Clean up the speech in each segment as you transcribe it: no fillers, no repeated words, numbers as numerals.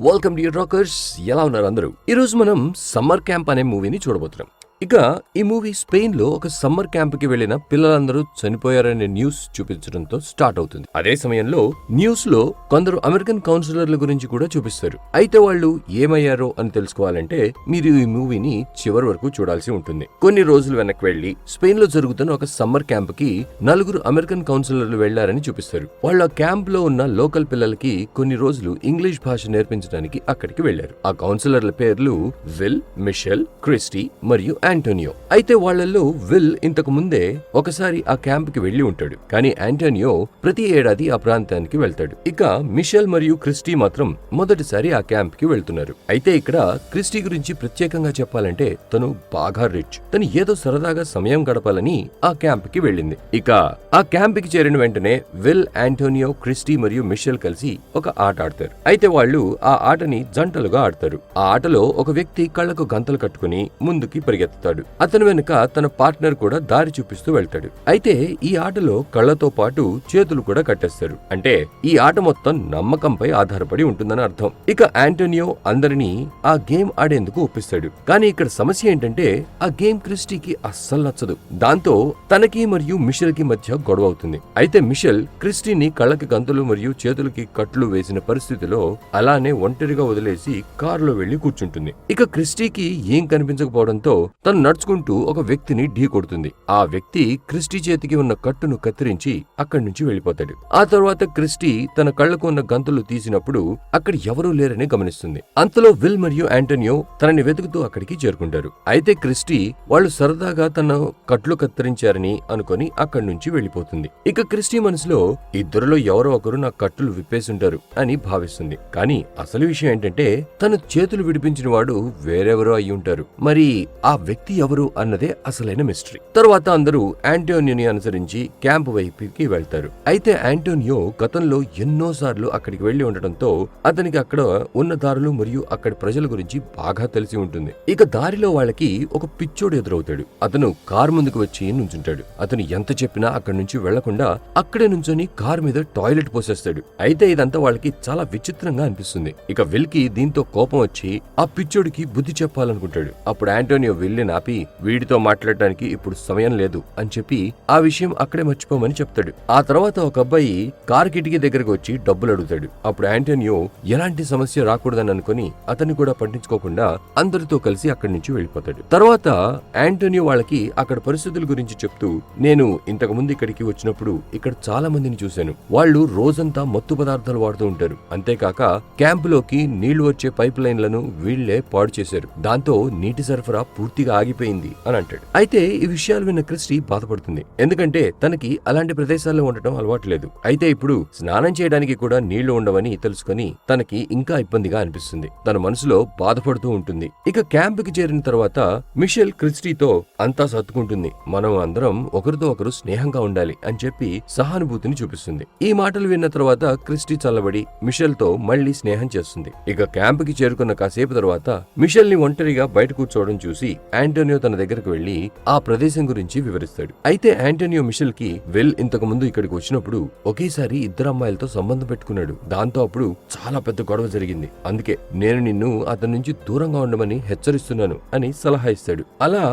Welcome to rockers. ఎలా ఉన్నారు అందరూ? ఈ రోజు మనం సమ్మర్ క్యాంప్ అనే మూవీని చూడబోతున్నాం. ఇక ఈ మూవీ స్పెయిన్ లో ఒక సమ్మర్ క్యాంప్ కి వెళ్లిన పిల్లలందరూ చనిపోయారనే న్యూస్ చూపించడంతో స్టార్ట్ అవుతుంది. అదే సమయంలో న్యూస్ లో కొందరు అమెరికన్ కౌన్సిలర్ల గురించి కూడా చూపిస్తారు. అయితే వాళ్ళు ఏమయ్యారో అని తెలుసుకోవాలంటే మీరు ఈ మూవీని చివరి వరకు చూడాల్సి ఉంటుంది. కొన్ని రోజులు వెనక్కి వెళ్లి స్పెయిన్ లో జరుగుతున్న ఒక సమ్మర్ క్యాంప్ కి 4 అమెరికన్ కౌన్సిలర్లు వెళ్లారని చూపిస్తారు. వాళ్ళు ఆ క్యాంప్ లో ఉన్న లోకల్ పిల్లలకి కొన్ని రోజులు ఇంగ్లీష్ భాష నేర్పించడానికి అక్కడికి వెళ్లారు. ఆ కౌన్సిలర్ల పేర్లు విల్, మిషెల్, క్రిస్టీ మరియు ఆంటోనియో. అయితే వాళ్లలో విల్ ఇంతకు ముందే ఒకసారి ఆ క్యాంప్ కి వెళ్లి ఉంటాడు. కానీ ఆంటోనియో ప్రతి ఏడాది ఆ ప్రాంతానికి వెళ్తాడు. ఇక మిషెల్ మరియు క్రిస్టీ మాత్రం మొదటిసారి ఆ క్యాంప్ కి వెళ్తున్నారు. అయితే ఇక్కడ క్రిస్టీ గురించి ప్రత్యేకంగా చెప్పాలంటే తను బాగా రిచ్. తను ఏదో సరదాగా సమయం గడపాలని ఆ క్యాంప్ కి వెళ్ళింది. ఇక ఆ క్యాంప్ కి చేరిన వెంటనే విల్, ఆంటోనియో, క్రిస్టీ మరియు మిషెల్ కలిసి ఒక ఆట ఆడతారు. అయితే వాళ్ళు ఆ ఆటని జంటలుగా ఆడతారు. ఆ ఆటలో ఒక వ్యక్తి కళ్లకు గంతలు కట్టుకుని ముందుకి పరిగెత్తాడు. అతని వెనుక తన పార్ట్నర్ కూడా దారి చూపిస్తూ వెళ్తాడు. అయితే ఈ ఆటలో కళ్లతో పాటు చేతులు కూడా కట్టేస్తారు. అంటే ఈ ఆట మొత్తం నమ్మకంపై ఆధారపడి ఉంటుందని అర్థం. ఇక ఆంటోనియో అందరినీ ఆ గేమ్ ఆడేందుకు ఒప్పిస్తాడు. కానీ ఇక్కడ సమస్య ఏంటంటే ఆ గేమ్ క్రిస్టీకి అస్సలు నచ్చదు. దాంతో తనకి మరియు మిషెల్ కి మధ్య గొడవ అవుతుంది. అయితే మిషెల్ క్రిస్టీని కళ్ళకి గంతులు మరియు చేతులకి కట్లు వేసిన పరిస్థితిలో అలానే ఒంటరిగా వదిలేసి కారులో వెళ్లి కూర్చుంటుంది. ఇక క్రిస్టీకి ఏం కనిపించకపోవడంతో తను నడుచుకుంటూ ఒక వ్యక్తిని ఢీ కొడుతుంది. ఆ వ్యక్తి క్రిస్టీ చేతికి ఉన్న కట్టును కత్తిరించి అక్కడి నుంచి వెళ్లిపోతాడు. ఆ తర్వాత క్రిస్టీ తన కళ్లకు ఉన్న గంతులు తీసినప్పుడు అక్కడ ఎవరూ లేరని గమనిస్తుంది. అంతలో విల్ మరియు ఆంటోనియో తనని వెతుకుతూ అక్కడికి చేరుకుంటారు. అయితే క్రిస్టీ వాళ్ళు సరదాగా తన కట్లు కత్తిరించారని అనుకుని అక్కడి నుంచి వెళ్లిపోతుంది. ఇక క్రిస్టీ మనసులో ఇద్దరిలో ఎవరో ఒకరు నా కట్టులు విప్పేసుంటారు అని భావిస్తుంది. కానీ అసలు విషయం ఏంటంటే తన చేతులు విడిపించిన వాడు వేరెవరో అయి ఉంటారు. మరి ఆ వ్యక్తి ఎవరు అన్నదే అసలైన మిస్టరీ. తరువాత అందరూ ఆంటోనియోని అనుసరించి క్యాంప్ వైపుకి వెళ్తారు. అయితే ఆంటోనియో గతంలో ఎన్నోసార్లు అక్కడికి వెళ్లి ఉండటంతో అతనికి అక్కడ ఉన్న దారులు మరియు అక్కడి ప్రజల గురించి బాగా తెలిసి ఉంటుంది. ఇక దారిలో వాళ్ళకి ఒక పిచ్చోడు ఎదురవుతాడు. అతను కారు ముందుకు వచ్చి నుంచుంటాడు. అతను ఎంత చెప్పినా అక్కడి నుంచి వెళ్లకుండా అక్కడే నుంచొని కారు మీద టాయిలెట్ పోసేస్తాడు. అయితే ఇదంతా వాళ్ళకి చాలా విచిత్రంగా అనిపిస్తుంది. ఇక విల్ కి దీంతో కోపం వచ్చి ఆ పిచ్చోడికి బుద్ధి చెప్పాలనుకుంటాడు. అప్పుడు ఆంటోనియో విల్ని ఆపి వీడితో మాట్లాడటానికి ఇప్పుడు సమయం లేదు అని చెప్పి ఆ విషయం అక్కడే మర్చిపోమని చెప్తాడు. ఆ తర్వాత ఒక అబ్బాయి కార్ కిటికీ దగ్గరకు వచ్చి డబ్బులు అడుగుతాడు. అప్పుడు ఆంటోనియో ఎలాంటి సమస్య రాకూడదని అనుకుని అతన్ని కూడా పట్టించుకోకుండా అందరితో కలిసి అక్కడి నుంచి వెళ్లిపోతాడు. తర్వాత ఆంటోనియో వాళ్ళకి అక్కడ పరిస్థితుల గురించి చెప్తూ, నేను ఇంతకు ముందు ఇక్కడికి వచ్చినప్పుడు ఇక్కడ చాలా మందిని చూశాను. వాళ్ళు రోజంతా మత్తు పదార్థాలు వాడుతూ ఉంటారు. అంతేకాక క్యాంపులోకి నీళ్లు వచ్చే పైప్ లైన్లను వీళ్లే పాడు చేశారు. దాంతో నీటి సరఫరా పూర్తిగా ఆగిపోయింది అని అంటాడు. అయితే ఈ విషయాలు విన్న క్రిస్టీ బాధపడుతుంది. ఎందుకంటే తనకి అలాంటి ప్రదేశాల్లో ఉండటం అలవాటు లేదు. అయితే ఇప్పుడు స్నానం చేయడానికి కూడా నీళ్లు ఉండవని తెలుసుకుని తనకి ఇంకా ఇబ్బందిగా అనిపిస్తుంది. తన మనసులో బాధపడుతూ ఉంటుంది. ఇక క్యాంప్ కి చేరిన తర్వాత మిషెల్ క్రిస్టీతో అంతా సర్దుకుంటుంది. మనం అందరం ఒకరితో ఒకరు స్నేహంగా ఉండాలి అని చెప్పి సహానుభూతిని చూపిస్తుంది. ఈ మాటలు విన్న తర్వాత క్రిస్టీ చల్లబడి మిషెల్ తో మళ్లీ స్నేహం చేస్తుంది. ఇక క్యాంప్ కి చేరుకున్న కాసేపు తర్వాత మిషెల్ ని ఒంటరిగా బయట కూర్చోవడం చూసి ఆంటోనియో తన దగ్గరకు వెళ్లి ఆ ప్రదేశం గురించి వివరిస్తాడు. అయితే ఆంటోనియో మిషెల్ కి విల్ ఇంతకు ముందు ఇక్కడికి వచ్చినప్పుడు ఒకేసారి ఇద్దరు అమ్మాయిలతో సంబంధం పెట్టుకున్నాడు. దాంతో అప్పుడు చాలా పెద్ద గొడవ జరిగింది. అందుకే నేను నిన్ను అతని నుంచి దూరంగా ఉండమని హెచ్చరిస్తున్నాను అని సలహా ఇస్తాడు. అలా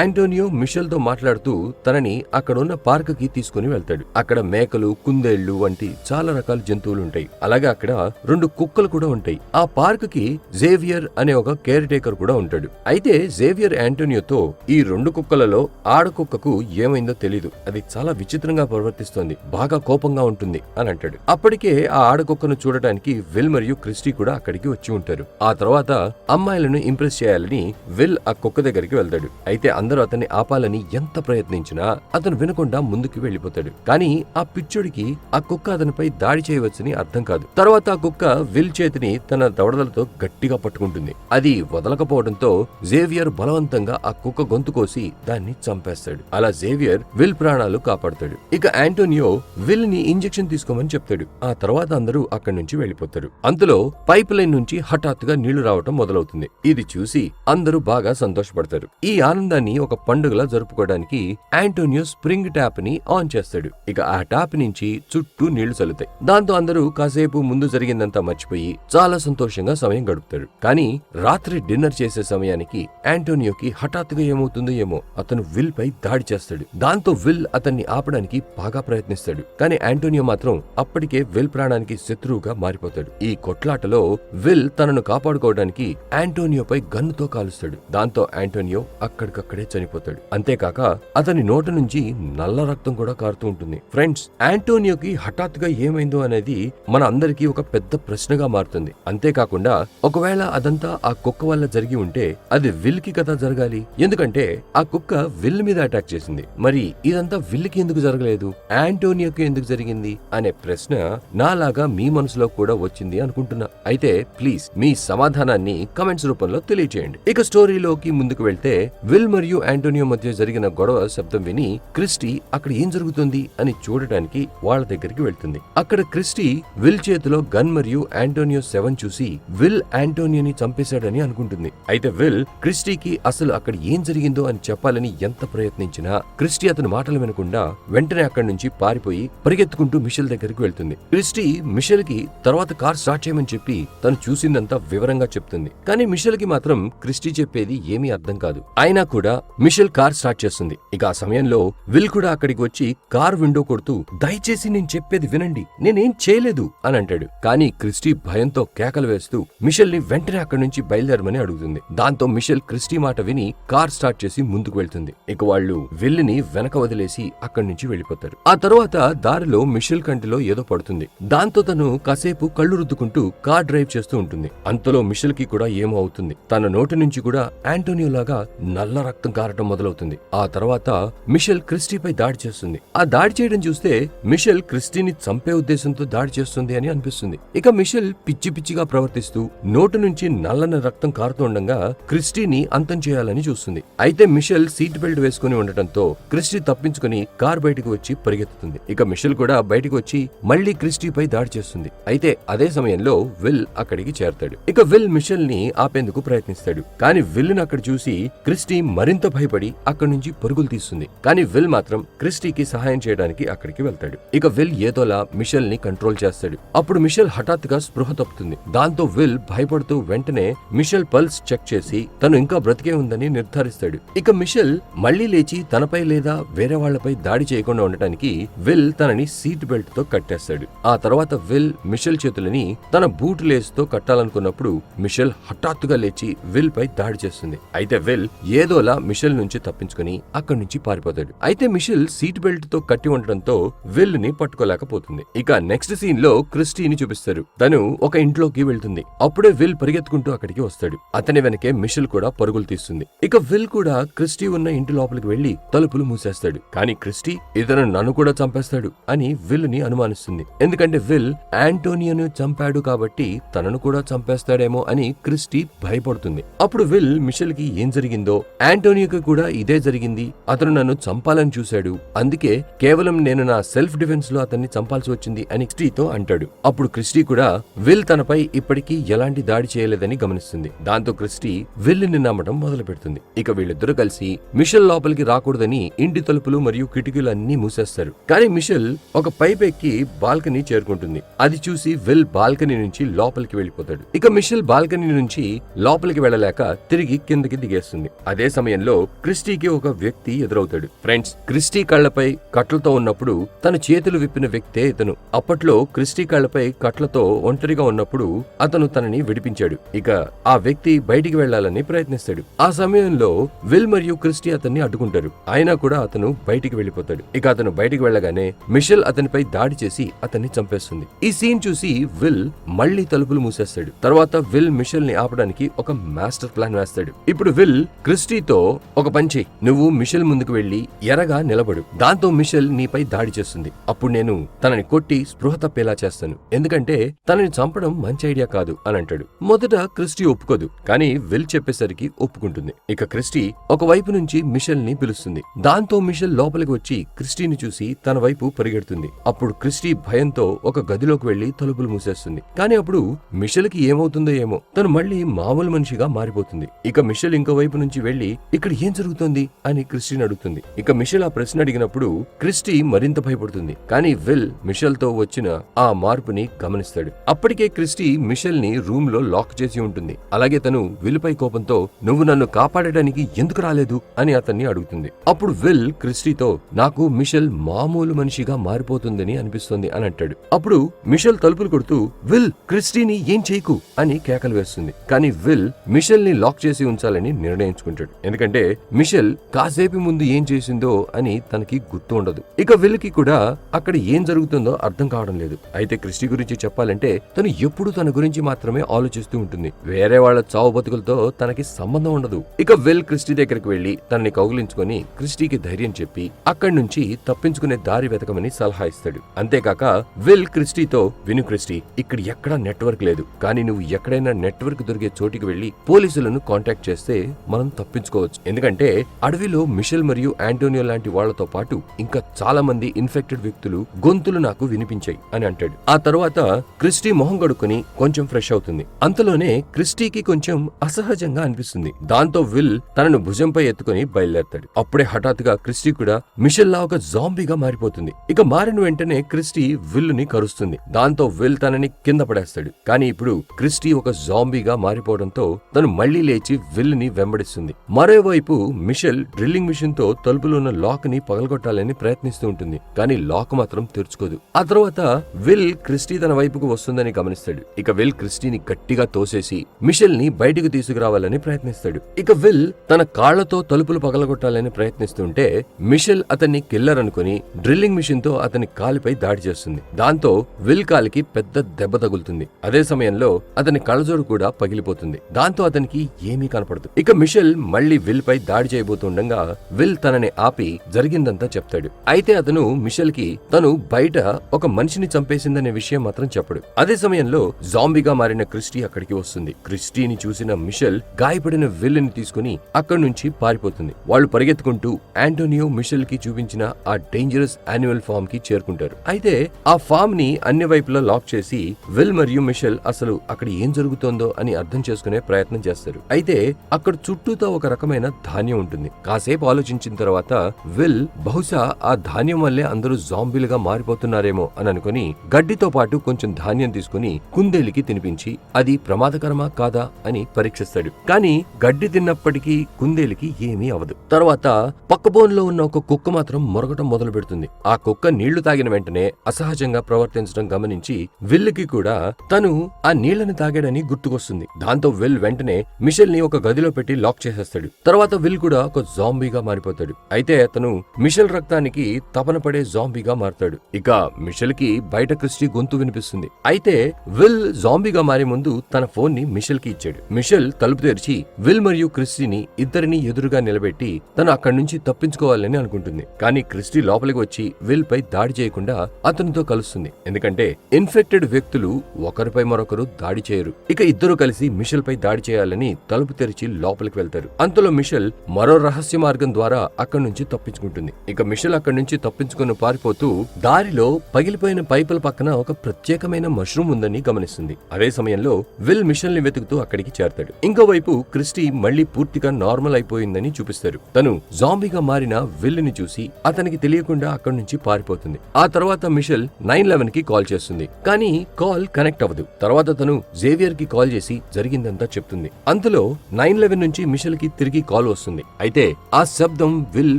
ఆంటోనియో మిషెల్ తో మాట్లాడుతూ తనని అక్కడ ఉన్న పార్క్ కి తీసుకుని వెళ్తాడు. అక్కడ మేకలు, కుందేళ్లు వంటి చాలా రకాల జంతువులు ఉంటాయి. అలాగే అక్కడ 2 కుక్కలు కూడా ఉంటాయి. ఆ పార్క్ కి జేవియర్ అనే ఒక కేర్ టేకర్ కూడా ఉంటాడు. అయితే జేవియర్ ఆంటోనియోతో ఈ 2 కుక్కలలో ఆడకుక్కకు ఏమైందో తెలీదు, అది చాలా విచిత్రంగా ప్రవర్తిస్తోంది, బాగా కోపంగా ఉంటుంది అని అంటాడు. అప్పటికే ఆ ఆడకుక్కను చూడటానికి విల్ మరియు క్రిస్టీ కూడా అక్కడికి వచ్చి ఉంటారు. ఆ తర్వాత అమ్మాయిలను ఇంప్రెస్ చేయాలని విల్ ఆ కుక్క దగ్గరికి వెళ్తాడు. అయితే అందరూ అతన్ని ఆపాలని ఎంత ప్రయత్నించినా అతను వినకుండా ముందుకు వెళ్లిపోతాడు. కానీ ఆ పిచ్చోడికి ఆ కుక్క అతనిపై దాడి చేయవచ్చని అర్థం కాదు. తర్వాత ఆ కుక్క విల్ చేతిని తన దవడలతో గట్టిగా పట్టుకుంటుంది. అది వదలకపోవడంతో జేవియర్ బలవంతంగా బలవంతంగా ఆ కుక్క గొంతు కోసి దాన్ని చంపేస్తాడు. అలా జేవియర్ విల్ ప్రాణాలు కాపాడుతాడు. ఇక యాంటోనియో విల్ ని ఇంజెక్షన్ తీసుకోమని చెప్తాడు. ఆ తర్వాత అందరూ అక్కడి నుంచి వెళ్లిపోతారు. అంతలో పైప్ లైన్ నుంచి హఠాత్తుగా నీళ్లు రావటం మొదలవుతుంది. ఇది చూసి అందరూ బాగా సంతోషపడతారు. ఈ ఆనందాన్ని ఒక పండుగలా జరుపుకోవడానికి యాంటోనియో స్ప్రింగ్ ట్యాప్ ని ఆన్ చేస్తాడు. ఇక ఆ ట్యాప్ నుంచి చుట్టూ నీళ్లు చల్లుతాయి. దాంతో అందరూ కాసేపు ముందు జరిగిందంతా మర్చిపోయి చాలా సంతోషంగా సమయం గడుపుతారు. కానీ రాత్రి డిన్నర్ చేసే సమయానికి యాంటోనియోకి హఠాత్తుగా ఏమవుతుందో ఏమో అతను విల్ పై దాడి చేస్తాడు. దాంతో విల్ అతన్ని ఆపడానికి బాగా ప్రయత్నిస్తాడు. కానీ యాంటోనియో మాత్రం అప్పటికే విల్ ప్రాణానికి శత్రువుగా మారిపోతాడు. ఈ కొట్లాటలో విల్ తనను కాపాడుకోవడానికి యాంటోనియోపై గన్నుతో కాలుస్తాడు. దాంతో యాంటోనియో అక్కడికక్కడే చనిపోతాడు. అంతేకాక అతని నోటి నుంచి నల్ల రక్తం కూడా కారుతూ ఉంటుంది. ఫ్రెండ్స్, యాంటోనియోకి హఠాత్తుగా ఏమైందో అనేది మన అందరికీ ఒక పెద్ద ప్రశ్నగా మారుతుంది. అంతేకాకుండా ఒకవేళ అదంతా ఆ కుక్క వల్ల జరిగి ఉంటే అది విల్ కి కదా జరగాలి. ఎందుకంటే ఆ కుక్క విల్ మీద అటాక్ చేసింది. మరి ఇదంతా విల్ కి ఎందుకు జరగలేదు, యాంటోనియోకి ఎందుకు జరిగింది అనే ప్రశ్న నాలాగా మీ మనసులో కూడా వచ్చింది అనుకుంటున్నా. అయితే ప్లీజ్ మీ సమాధానాన్ని కమెంట్స్ రూపంలో తెలియజేయండి. ఇక స్టోరీలోకి ముందుకు వెళ్తే విల్ మరియు యాంటోనియో మధ్య జరిగిన గొడవ శబ్దం విని క్రిస్టీ అక్కడ ఏం జరుగుతుంది అని చూడటానికి వాళ్ళ దగ్గరికి వెళ్తుంది. అక్కడ క్రిస్టీ విల్ చేతిలో గన్ మరియు యాంటోనియో శవం చూసి విల్ యాంటోనియోని చంపేశాడని అనుకుంటుంది. అయితే విల్ క్రిస్టీకి అసలు అక్కడ ఏం జరిగిందో అని చెప్పాలని ఎంత ప్రయత్నించినా క్రిస్టీ అతని మాటలు వినకుండా వెంటనే అక్కడి నుంచి పారిపోయి పరిగెత్తుకుంటూ మిషెల్ దగ్గరికి వెళ్తుంది. క్రిస్టీ మిషెల్ కి తర్వాత కార్ స్టార్ట్ చేయమని చెప్పి తను చూసిందంతా వివరంగా చెప్తుంది. కానీ మిషెల్ కి మాత్రం క్రిస్టీ చెప్పేది ఏమీ అర్థం కాదు. అయినా కూడా మిషెల్ కార్ స్టార్ట్ చేస్తుంది. ఇక ఆ సమయంలో విల్ కూడా అక్కడికి వచ్చి కార్ విండో కొడుతూ దయచేసి నేను చెప్పేది వినండి, నేనేం చేయలేదు అని అంటాడు. కానీ క్రిస్టీ భయంతో కేకలు వేస్తూ మిషెల్ ని వెంటనే అక్కడి నుంచి బయలుదేరమని అడుగుతుంది. దాంతో మిషెల్ క్రిస్టీ మాట విని కార్ స్టార్ట్ చేసి ముందుకు వెళ్తుంది. ఇక వాళ్ళు విల్ ని వెనక వదిలేసి అక్కడి నుంచి వెళ్లిపోతారు. ఆ తర్వాత దారిలో మిషెల్ కంటిలో ఏదో పడుతుంది. దాంతో తను కాసేపు కళ్ళు రుద్దుకుంటూ కార్ డ్రైవ్ చేస్తూ ఉంటుంది. అంతలో మిషెల్ కి కూడా ఏమో అవుతుంది. తన నోటి నుంచి కూడా యాంటోనియో లాగా నల్ల రక్తం కారటం మొదలవుతుంది. ఆ తర్వాత మిషెల్ క్రిస్టీపై దాడి చేస్తుంది. ఆ దాడి చేయడం చూస్తే మిషెల్ క్రిస్టీని చంపే ఉద్దేశంతో దాడి చేస్తుంది అని అనిపిస్తుంది. ఇక మిషెల్ పిచ్చి పిచ్చిగా ప్రవర్తిస్తూ నోటు నుంచి నల్లని రక్తం కారుతుండగా క్రిస్టీని అంతం చేయాలని చూస్తుంది. అయితే మిషెల్ సీట్ బెల్ట్ వేసుకుని ఉండటంతో క్రిస్టీ తప్పించుకుని కార్ బయటకు వచ్చి పరిగెత్తుతుంది. ఇక మిషెల్ కూడా బయటకు వచ్చి మళ్లీ క్రిస్టీపై దాడి చేస్తుంది. అయితే అదే సమయంలో విల్ అక్కడికి చేరతాడు. ఇక విల్ మిషెల్ ని ఆపేందుకు ప్రయత్నిస్తాడు. కానీ విల్ ని అక్కడ చూసి క్రిస్టీ మరింత భయపడి అక్కడి నుంచి పరుగులు తీస్తుంది. కానీ విల్ మాత్రం క్రిస్టీకి సహాయం చేయడానికి అక్కడికి వెళ్తాడు. ఇక విల్ ఏదోలా మిషెల్ ని కంట్రోల్ చేస్తాడు. అప్పుడు మిషెల్ హఠాత్తుగా స్పృహ తప్పుతుంది. దాంతో విల్ భయపడుతూ వెంటనే మిషెల్ పల్స్ చెక్ చేసి తను ఇంకా బ్రతికే ఉందని నిర్ధారిస్తాడు. ఇక మిషెల్ మళ్లీ లేచి తనపై లేదా వేరే వాళ్లపై దాడి చేయకుండా ఉండటానికి విల్ తనని సీట్ బెల్ట్ తో కట్టేస్తాడు. ఆ తర్వాత విల్ మిషెల్ చేతులని తన బూట్ లేస్ తో కట్టాలనుకున్నప్పుడు మిషెల్ హఠాత్తుగా లేచి విల్ పై దాడి చేస్తుంది. అయితే విల్ ఏదోలా మిషెల్ నుంచి తప్పించుకుని అక్కడి నుంచి పారిపోతాడు. అయితే మిషెల్ సీట్ బెల్ట్ తో కట్టి ఉండటంతో విల్ ని పట్టుకోలేకపోతుంది. ఇక నెక్స్ట్ సీన్ లో క్రిస్టీని చూపిస్తారు. తను ఒక ఇంట్లోకి వెళ్తుంది. అప్పుడే విల్ పరిగెత్తుకుంటూ అక్కడికి వస్తాడు. అతని వెనకే మిషెల్ కూడా పరుగులు తీస్తుంది. ఇక విల్ కూడా క్రిస్టీ ఉన్న ఇంటి లోపలికి వెళ్లి తలుపులు మూసేస్తాడు. కానీ క్రిస్టీ ఇతను నన్ను కూడా చంపేస్తాడు అని విల్ ని అనుమానిస్తుంది. ఎందుకంటే విల్ యాంటోనియోను చంపాడు కాబట్టి తనను కూడా చంపేస్తాడేమో అని క్రిస్టీ భయపడుతుంది. అప్పుడు విల్ మిషెల్ కి ఏం జరిగిందో, యాంటోనియోకి కూడా ఇదే జరిగింది, అతను నన్ను చంపాలని చూశాడు, అందుకే కేవలం నేను నా సెల్ఫ్ డిఫెన్స్ లో అతన్ని చంపాల్సి వచ్చింది అని క్రిస్టీతో అంటాడు. అప్పుడు క్రిస్టీ కూడా విల్ తనపై ఇప్పటికీ ఎలాంటి దాడి చేయలేదని గమనిస్తుంది. దాంతో క్రిస్టీ విల్ ని నమ్మడం మొదలు పెడుతుంది. ఇక వీళ్ళిద్దరూ కలిసి మిషెల్ లోపలికి రాకూడదని ఇంటి తలుపులు మరియు కిటికీలన్నీ మూసేస్తారు. కానీ మిషెల్ ఒక పైప్ ఎక్కి బాల్కనీ చేరుకుంటుంది. అది చూసి విల్ బాల్కనీ నుంచి లోపలికి వెళ్లిపోతాడు. ఇక మిషెల్ బాల్కనీ నుంచి లోపలికి వెళ్లలేక తిరిగి కిందకి దిగేస్తుంది. అదే సమయంలో క్రిస్టీకి ఒక వ్యక్తి ఎదురవుతాడు. ఫ్రెండ్స్, క్రిస్టీ కళ్లపై కట్లతో ఉన్నప్పుడు తన చేతులు విప్పిన వ్యక్తే ఇతను. అప్పట్లో క్రిస్టీ కళ్లపై కట్లతో ఒంటరిగా ఉన్నప్పుడు అతను తనని విడిపించాడు. ఇక ఆ వ్యక్తి బయటికి వెళ్లాలని ప్రయత్నిస్తాడు. ఆ సమయంలో విల్ మరియు క్రిస్టీ అతన్ని అడ్డుకుంటారు. అయినా కూడా అతను బయటికి వెళ్లిపోతాడు. ఇక అతను బయటికి వెళ్లగానే మిషెల్ అతనిపై దాడి చేసి అతన్ని చంపేస్తుంది. ఈ సీన్ చూసి విల్ మళ్లీ తలుపులు మూసేస్తాడు. తర్వాత విల్ మిషెల్ ని ఆపడానికి ఒక మాస్టర్ ప్లాన్ వేస్తాడు. ఇప్పుడు విల్ క్రిస్టీతో ఒక పని చెయ్యి, నువ్వు మిషెల్ ముందుకు వెళ్లి ఎరగా నిలబడు, దాంతో మిషెల్ నీపై దాడి చేస్తుంది. అప్పుడు నేను తనని కొట్టి స్పృహ తప్పేలా చేస్తాను, ఎందుకంటే తనని చంపడం మంచి ఐడియా కాదు అని అంటాడు. మొదట క్రిస్టీ ఒప్పుకోదు, కానీ విల్ చెప్పేసరికి ఒప్పుకుంటుంది. ఇక క్రిస్టీ ఒకవైపు నుంచి మిషెల్ ని పిలుస్తుంది. దాంతో మిషెల్ లోపలికి వచ్చి క్రిస్టీని చూసి తన వైపు పరిగెడుతుంది. అప్పుడు క్రిస్టీ భయంతో ఒక గదిలోకి వెళ్లి తలుపులు మూసేస్తుంది. కానీ అప్పుడు మిషెల్ కి ఏమవుతుందో ఏమో, తను మళ్ళీ మామూలు మనిషిగా మారిపోతుంది. ఇక మిషెల్ ఇంకో వైపు నుంచి వెళ్లి ఇక్కడ ఏం జరుగుతోంది అని క్రిస్టీని అడుగుతుంది. ఇక మిషెల్ ఆ ప్రశ్న అడిగినప్పుడు క్రిస్టీ మరింత భయపడుతుంది. కానీ విల్ మిషెల్ తో వచ్చిన ఆ మార్పుని గమనిస్తాడు. అప్పటికే క్రిస్టీ మిషెల్ ని రూమ్ లో లాక్ చేసి ఉంటుంది. అలాగే తను విల్ పై కోపంతో నువ్వు నన్ను కాపాడడానికి ఎందుకు రాలేదు అని అతన్ని అడుగుతుంది. అప్పుడు విల్ క్రిస్టీతో నాకు మిషెల్ మామూలు మనిషిగా మారిపోతుందని అనిపిస్తుంది అని అంటాడు. అప్పుడు మిషెల్ తలుపులు కొడుతూ విల్ క్రిస్టీని ఏం చేయకు అని కేకలు వేస్తుంది. కానీ విల్ మిషెల్ ని లాక్ చేసి ఉంచాలని నిర్ణయించుకుంటాడు. ఎందుకంటే మిషెల్ కాసేపు ముందు ఏం చేసిందో అని తనకి గుర్తు ఉండదు. ఇక విల్ కి కూడా అక్కడ ఏం జరుగుతుందో అర్థం కావడం లేదు. అయితే క్రిస్టీ గురించి చెప్పాలంటే తను ఎప్పుడు తన గురించి మాత్రమే ఆలోచిస్తూ ఉంటుంది. వేరే వాళ్ళ చావు బతుకులతో తనకి సంబంధం ఉండదు. ఇక విల్ క్రిస్టీ దగ్గరికి వెళ్లి తనని కౌగిలించుకొని క్రిస్టీకి ధైర్యం చెప్పి అక్కడి నుంచి తప్పించుకునే దారి వెతకమని సలహా ఇస్తాడు. అంతేకాక విల్ క్రిస్టీతో విను క్రిస్టీ, ఇక్కడ ఎక్కడా నెట్వర్క్ లేదు. కానీ నువ్వు ఎక్కడైనా నెట్వర్క్ దొరికే చోటికి వెళ్లి పోలీసులను కాంటాక్ట్ చేస్తే మనం తప్పించుకోవచ్చు. ఎందుకంటే అడవిలో మిషెల్ మరియు ఆంటోనియో లాంటి వాళ్లతో పాటు ఇంకా చాలా మంది ఇన్ఫెక్టెడ్ వ్యక్తులు గొంతులు నాకు వినిపించాయి అని అంటాడు. ఆ తర్వాత క్రిస్టీ మొహం కడుక్కుని కొంచెం ఫ్రెష్ అవుతుంది. అంతలోనే క్రిస్టీకి కొంచెం అసహజంగా అనిపిస్తుంది. దాంతో విల్ తనను భుజంపై ఎత్తుకుని బయలుదేరతాడు. అప్పుడే హఠాత్తుగా క్రిస్టీ కూడా మిషెల్ లా ఒక జాంబీగా మారిపోతుంది. ఇక మారిన వెంటనే క్రిస్టీ విల్ ని కరుస్తుంది. దాంతో విల్ తనని కింద పడేస్తాడు. కానీ ఇప్పుడు క్రిస్టీ ఒక జాంబీగా మారిపోవడంతో తను మళ్లీ లేచి విల్ ని వెంబడిస్తుంది. మరోవైపు మిషెల్ డ్రిల్లింగ్ మిషన్ తో తలుపులో ఉన్న లాక్ ని పగలగొట్టాలని ప్రయత్నిస్తూ ఉంటుంది. కానీ లాక్ మాత్రం తెరుచుకోదు. ఆ తర్వాత విల్ క్రిస్టీ తన వైపుకు వస్తుందని గమనిస్తాడు. ఇక విల్ క్రిస్టీని గట్టిగా తోసేసి మిషెల్ ని బయటకు తీసుకురావాలని ప్రయత్నిస్తాడు. ఇక విల్ తన కాళ్లతో తలుపులు పగలగొట్టాలని ప్రయత్నిస్తుంటే మిషెల్ అతన్ని కిల్లర్ అనుకుని డ్రిల్లింగ్ మిషన్ తో అతని కాలిపై దాడి చేస్తుంది. దాంతో విల్ కాలికి పెద్ద దెబ్బ తగులుతుంది. అదే సమయంలో అతని కళ్ళజోడు కూడా పగిలిపోతుంది. దాంతో అతనికి ఏమీ కనపడదు. ఇక మిషెల్ మళ్లీ విల్ పై దాడి చేయబోతుండగా విల్ తనని ఆపి జరిగిందంతా చెప్తాడు. అయితే అతను మిషెల్ కి తను బయట ఒక మనిషిని చంపేసిందనే విషయం మాత్రం చెప్పడు. అదే సమయంలో జాంబీగా మారిన క్రిస్టీ అక్కడికి వస్తుంది. క్రిస్టీని చూసిన మిషెల్ గాయపడిన విల్ ని తీసుకుని అక్కడి నుంచి పారిపోతుంది. వాళ్ళు పరిగెత్తుకుంటూ ఆంటోనియో మిషెల్ కి చూపించిన ఆ డేంజరస్ యాన్యువల్ ఫామ్ కి చేరుకుంటారు. అయితే ఆ ఫామ్ ని అన్ని వైపులా లాక్ చేసి విల్ మరియు మిషెల్ అసలు అక్కడ ఏం జరుగుతోందో అని అర్థం చేసుకునే ప్రయత్నం చేస్తారు. అయితే అక్కడ చుట్టూతో ఒక రకమైన ధాన్యం ఉంటుంది. కాసేపు ఆలోచించిన తర్వాత విల్ బహుశా ఆ ధాన్యం వల్లే అందరూ జాంబీలుగా మారిపోతున్నారేమో అని అనుకుని గడ్డితో పాటు కొంచెం ధాన్యం తీసుకుని కుందేలికి తినిపించి అది ప్రమాదకరమా కాదా అని పరీక్షిస్తాడు. కానీ గడ్డి తిన్నప్పటికీ కుందేలికి ఏమీ అవదు. తర్వాత పక్కబోన్లో ఉన్న ఒక కుక్క మాత్రం మొరగటం మొదలు పెడుతుంది. ఆ కుక్క నీళ్లు తాగిన వెంటనే అసహజంగా ప్రవర్తించడం గమనించి విల్ కి కూడా తను ఆ నీళ్లను తాగాడని గుర్తుకొస్తుంది. దాంతో విల్ వెంటనే మిషెల్ ని ఒక గదిలో పెట్టి లాక్ చేసేస్తాడు. తర్వాత విల్ కూడా ఒక జాంబీగా మారిపోతాడు. అయితే అతను మిషెల్ రక్తానికి తపన పడే జాంబీగా మారతాడు. ఇక మిషెల్ కి బయట క్రిస్టీ గొంతు వినిపిస్తుంది. అయితే విల్ జాంబీగా మారే ముందు తన ఫోన్ ని మిషెల్ కి ఇచ్చాడు. మిషెల్ తలుపు తెరిచి విల్ మరియు క్రిస్టీని ఇద్దరిని ఎదురుగా నిలబెట్టి తను అక్కడి నుంచి తప్పించుకోవాలని అనుకుంటుంది. కానీ క్రిస్టీ లోపలికి వచ్చి విల్ పై దాడి చేయకుండా అతనితో కలుస్తుంది. ఎందుకంటే ఇన్ఫెక్టెడ్ వ్యక్తులు ఒకరిపై మరొకరు దాడి చేయరు. ఇక ఇద్దరు కలిసి మిషెల్ పై దాడి చేయాలని తలుపు తెరిచి లోపలికి వెళ్తారు. అంతలో మిషెల్ మరో రహస్య మార్గం ద్వారా అక్కడి నుంచి తప్పించుకుంటుంది. ఇక మిషెల్ అక్కడి నుంచి తప్పించుకుని పారిపోతూ దారిలో పగిలిపోయిన పైపుల పక్కన ఒక ప్రత్యేకమైన మష్రూమ్ ఉందని గమనిస్తుంది. అదే సమయంలో విల్ మిషెల్ ని వెతుకుతూ అక్కడికి చేరతాడు. ఇంకోవైపు క్రిస్టీ మళ్లీ పూర్తిగా నార్మల్ అయిపోయిందని చూపిస్తారు. తను జాంబీగా మారిన విల్ ని చూసి అతనికి తెలియకుండా అక్కడి నుంచి పారిపోతుంది. ఆ తర్వాత మిషెల్ 911 కి కాల్ చేస్తుంది. కానీ కాల్ కనెక్ట్ అవ్వదు. తర్వాత తను జేవియర్ కి కాల్ చేసి జరిగిందంతా చెప్తుంది. అంతలో 911 నుంచి మిషెల్ కి తిరిగి కాల్ వస్తుంది. అయితే ఆ శబ్దం విల్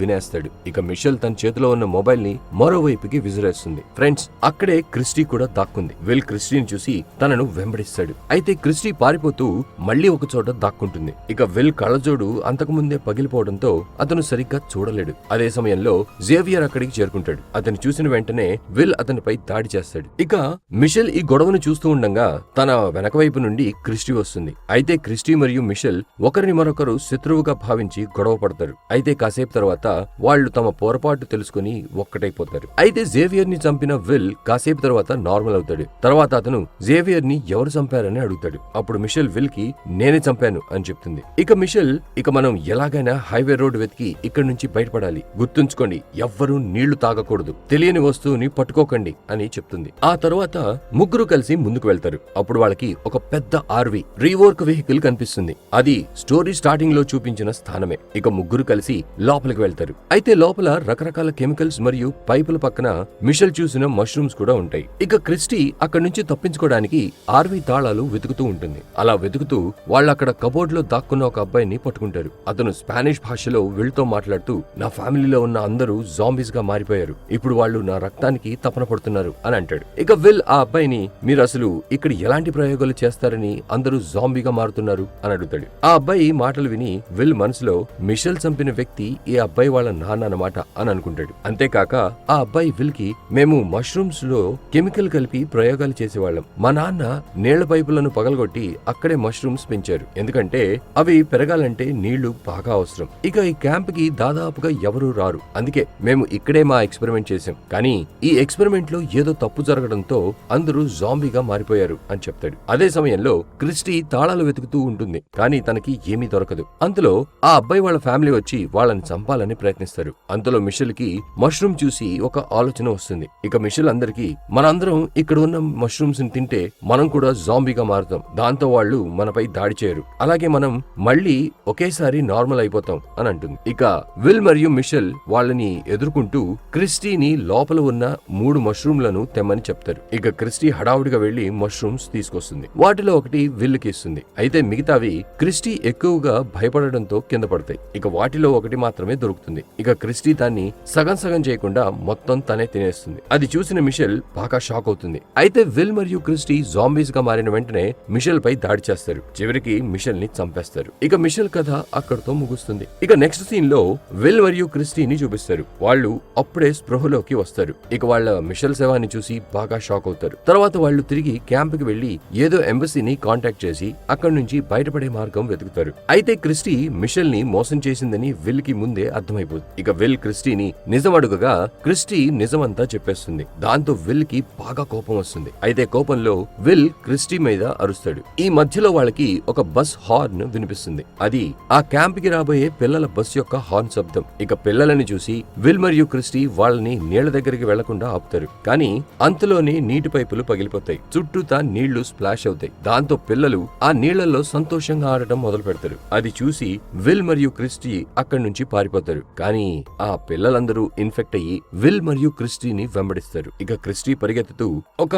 వినేస్తాడు. ఇక మిషెల్ తన చేతిలో ఉన్న మొబైల్ ని మరోవైపుకి విసిరేస్తుంది. ఫ్రెండ్స్, అక్కడే క్రిస్టీ కూడా దాక్కుంది. విల్ క్రిస్టీని చూసి తనను వెంబడిస్తాడు. అయితే క్రిస్టీ పారిపోతూ మళ్లీ ఒక చోట దాక్కుంటుంది. ఇక విల్ కళ్ళజోడు అంతకుముందే పగిలిపోవడంతో అతను సరిగ్గా చూడలేడు. అదే సమయంలో జేవియర్ అక్కడికి చేరుకుంటాడు. అతను చూసిన వెంటనే విల్ అతనిపై దాడి చేస్తాడు. ఇక మిషెల్ ఈ గొడవను చూస్తూ ఉండగా తన వెనక వైపు నుండి క్రిస్టీ వస్తుంది. అయితే క్రిస్టీ మరియు మిషెల్ ఒకరిని మరొకరు శత్రువుగా భావించి గొడవ పడతారు. అయితే కాసేపు తర్వాత వాళ్ళు తమ పొరపాటు తెలుసుకుని ఒక్కటైపోతారు. అయితే జేవియర్ ని చంపిన విల్ కాసేపు తర్వాత నార్మల్ అవుతాడు. తర్వాత అతను జేవియర్ ని ఎవరు చంపారని అడుగుతాడు. అప్పుడు మిషెల్ విల్ కి నేనే చంపాను అని చెప్తుంది. ఇక మిషెల్ ఇక మనం ఎలాగైనా హైవే రోడ్ వెతికి ఇక్కడి నుంచి బయటపడాలి, గుర్తుంచుకోండి ఎవ్వరూ నీళ్లు తాగకూడదు, తెలియని వస్తువుని పట్టుకోకండి అని చెప్తుంది. ఆ తరువాత ముగ్గురు కలిసి ముందుకు వెళ్తారు. అప్పుడు వాళ్ళకి ఒక పెద్ద ఆర్వీ రీవర్క్ వెహికల్ కనిపిస్తుంది. అది స్టోరీ స్టార్టింగ్ లో చూపించిన స్థానమే. ఇక ముగ్గురు కలిసి లోపలికి వెళ్తారు. అయితే లోపల రకరకాల కెమికల్స్ మరియు పైపుల పక్కన మిషెల్ చూసిన మష్రూమ్స్ కూడా ఉంటాయి. ఇక క్రిస్టీ అక్కడి నుంచి తప్పించుకోవడానికి ఆర్వీ తాళాలు వెతుకుతూ ఉంటుంది. అలా వెతుకుతూ వాళ్ళు అక్కడ కబోర్డ్ లో దాక్కున్న ఒక అబ్బాయిని పట్టుకుంటారు. అతను స్పానిష్ భాషలో వీళ్ళతో మాట్లాడుతూ, నా ఫ్యామిలీలో ఉన్న అందరూ జాంబీస్ గా మారిపోయారు, ఇప్పుడు వాళ్ళు నా రక్తానికి తపన పడుతున్నారు అని అంటాడు. ఇక విల్ ఆ అబ్బాయిని, మీరు అసలు ఇక్కడ ఎలాంటి ప్రయోగాలు చేస్తారని అందరూ జాంబీగా మారుతున్నారు అని అడుగుతాడు. ఆ అబ్బాయి మాటలు విని విల్ మనసులో మిషెల్ చంపిన వ్యక్తి ఈ అబ్బాయి వాళ్ళ నాన్న అన్నమాట అని అనుకుంటాడు. అంతేకాక ఆ అబ్బాయి విల్ కి, మేము మష్రూమ్స్ లో కెమికల్ కలిపి ప్రయోగాలు చేసేవాళ్ళం, మా నాన్న నీళ్ల పైపులను పగలగొట్టి అక్కడే మష్రూమ్స్ పెంచారు, ఎందుకంటే అవి పెరగాలంటే నీళ్లు బాగా అవసరం. ఇక ఈ క్యాంప్ కి దాదాపుగా ఎవరూ రారు, అందుకే మేము ఇక్కడే మా ఎక్స్పెరిమెంట్ చేశాం. కానీ ఈ ఎక్స్పెరిమెంట్ లో ఏదో తప్పు జరగడంతో అందరూ జాంబీగా మారిపోయారు అని చెప్తాడు. అదే సమయంలో క్రిస్టీ తాళాలు వెతుకుతూ ఉంటుంది, కానీ తనకి ఏమీ దొరకదు. అంతలో ఆ అబ్బాయి వాళ్ళ ఫ్యామిలీ వచ్చి వాళ్ళని చంపాలని ప్రయత్నిస్తారు. అంతలో మిషెల్ కి మష్రూమ్ చూసి ఒక ఆలోచన వస్తుంది. ఇక మిషెల్ అందరికి, మనందరం ఇక్కడ ఉన్న మష్రూమ్స్ ని తింటే మనం కూడా జాంబీగా మారుతాం, దాంతో వాళ్ళు మనపై దాడి చేయరు, అలాగే మనం మళ్ళీ ఒకేసారి నార్మల్ అయిపోతాం అని అంటుంది. ఇక విల్ మరియు మిషెల్ వాళ్ళని ఎదుర్కొంటూ క్రిస్టీని లోపల ఉన్న 3 మష్రూమ్లను తెమ్మని చెప్తారు. ఇక క్రిస్టీ హడావుడిగా వెళ్లి మష్రూమ్స్ తీసుకొస్తుంది. వాటిలో ఒకటి విల్లుకి ఇస్తుంది. అయితే మిగతావి క్రిస్టీ ఎక్కువగా భయపడడంతో కింద పడతాయి. ఇక వాటిలో ఒకటి మాత్రమే దొరుకుతుంది. ఇక క్రిస్టీ దాన్ని సగం సగం చేయకుండా మొత్తం తనే తినేస్తుంది. అది చూసిన మిషెల్ బాగా షాక్ అవుతుంది. అయితే విల్ మరియు క్రిస్టీ జాంబీస్ గా మారిన వెంటనే మిషెల్ పై దాడి చేస్తారు. చివరికి మిషెల్ ని చంపేస్తారు. ఇక మిషెల్ కథ అక్కడితో ముగుస్తుంది. ఇక నెక్స్ట్ సీన్ లో విల్ మరియు క్రిస్టీని చూపిస్తారు. వాళ్ళు అప్పుడే స్పృహలోకి వస్తారు. ఇక వాళ్ళ మిషెల్ శవాన్ని చూసి బాగా షాక్ అవుతారు. తర్వాత వాళ్ళు తిరిగి క్యాంప్ కి వెళ్లి ఏదో ఎంబసీని కాంటాక్ట్ చేసి అక్కడి నుంచి బయటపడే మార్గం వెతుకుతారు. అయితే క్రిస్టీ మిషెల్ ని మోసం చేసిందని విల్ కి ముందే అర్థమైపోతుంది. ఇక విల్ క్రిస్టీని నిజం అడుగగా క్రిస్టీ నిజమంతా చెప్పేస్తుంది. దాంతో విల్ కి బాగా కోపం వస్తుంది. అయితే కోపంలో విల్ క్రిస్టీ మీద అరుస్తాడు. ఈ మధ్యలో వాళ్ళకి ఒక బస్ హార్న్ వినిపిస్తుంది. అది ఆ క్యాంప్ కి రాబోయే పిల్లల బస్ యొక్క హార్న్ శబ్దం. ఇక పిల్లలని చూసి విల్ మరియు క్రిస్టీ వాళ్ళని నీళ్ల దగ్గరికి వెళ్లకుండా ఆపుతారు. కానీ అంతలోనే నీటి పైపులు పగిలిపోతాయి. చుట్టూతా నీళ్లు స్ప్లాష్ అవుతాయి. దాంతో పిల్లలు ఆ నీళ్లలో సంతోషంగా ఆడటం మొదలు పెడతారు. అది చూసి విల్ మరియు క్రిస్టీ అక్కడి నుంచి పారిపోతారు. కానీ ఆ పిల్లలందరూ ఇన్ఫెక్ట్ అయ్యి విల్ మరియు క్రిస్టీని వెంబడిస్తారు. ఇక క్రిస్టీ పరిగెత్తుతూ ఒక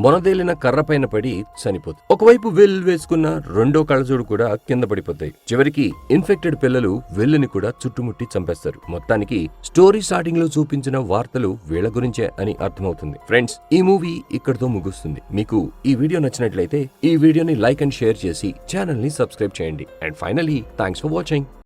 మొనదేలిన కర్ర పైన పడి చనిపోతుంది. ఒకవైపు విల్ వేసుకున్న రెండో కళ్ళజోడు కూడా కింద పడిపోతాయి. చివరికి ఇన్ఫెక్టెడ్ పిల్లలు విల్లుని కూడా చుట్టుముట్టి చంపేస్తారు. మొత్తానికి స్టోరీ స్టార్టింగ్ లో చూపించిన వార్తలు వీళ్ళ గురించే అని అర్థమవుతుంది. ఫ్రెండ్స్, ఈ మూవీ ఇక్కడితో ముగుస్తుంది. మీకు ఈ వీడియో నచ్చినట్లయితే ఈ వీడియోని లైక్ అండ్ షేర్ చేసి ఛానల్ ని సబ్స్క్రైబ్ చేయండి. And finally, thanks for watching.